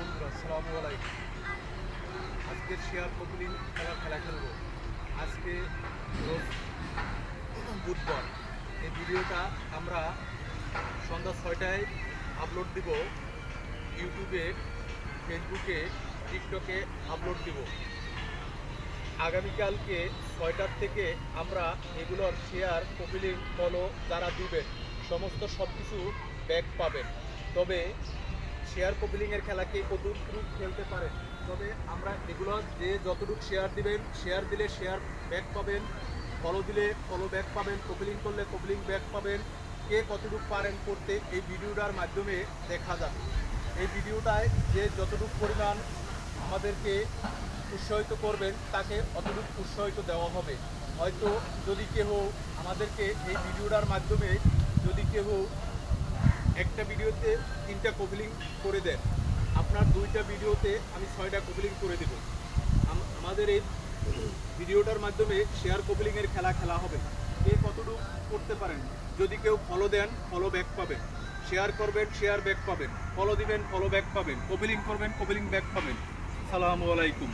বন্ধুরা আসসালামু আলাইকুম। আজকে শেয়ার কপিলিং খেলা খেলবো। আজকে রোজ বুধবার। এই ভিডিওটা আমরা সন্ধ্যা 6টায় আপলোড দিব। ইউটিউবে, ফেসবুকে, টিকটকে আপলোড দিব। আগামীকালকে 6টার থেকে আমরা এগুলোর শেয়ার কপিলিং ফলো যারা দিবেন সমস্ত সব কিছু ব্যাক পাবেন। তবে শেয়ার কপিলিংয়ের খেলাকে কতটুকু খেলতে পারেন, তবে আমরা এগুলো যে যতটুকু শেয়ার দিবেন, শেয়ার দিলে শেয়ার ব্যাক পাবেন, ফলো দিলে ফলো ব্যাক পাবেন, কপিলিং করলে কপিলিং ব্যাক পাবেন। কে কতটুকু পারেন করতে এই ভিডিওটার মাধ্যমে দেখা যাবে। এই ভিডিওটায় যে যতটুকু পরিমাণ আমাদেরকে উৎসাহিত করবেন তাকে অতটুকু উৎসাহিত দেওয়া হবে। হয়তো যদি কেউ আমাদেরকে এই ভিডিওটার মাধ্যমে যদি কেউ একটা ভিডিওতে 3টা কপিলিং করে দেন, আপনার 2টা ভিডিওতে আমি 6টা কপিলিং করে দেব। আমাদের এই ভিডিওটার মাধ্যমে শেয়ার কপিলিংয়ের খেলা হবে। কে কতটুকু করতে পারেন, যদি কেউ ফলো দেন ফলো ব্যাক পাবেন, শেয়ার করবেন শেয়ার ব্যাক পাবেন, ফলো দিবেন ফলো ব্যাক পাবেন, কপিলিং করবেন কপিলিং ব্যাক পাবেন। আসসালামু আলাইকুম।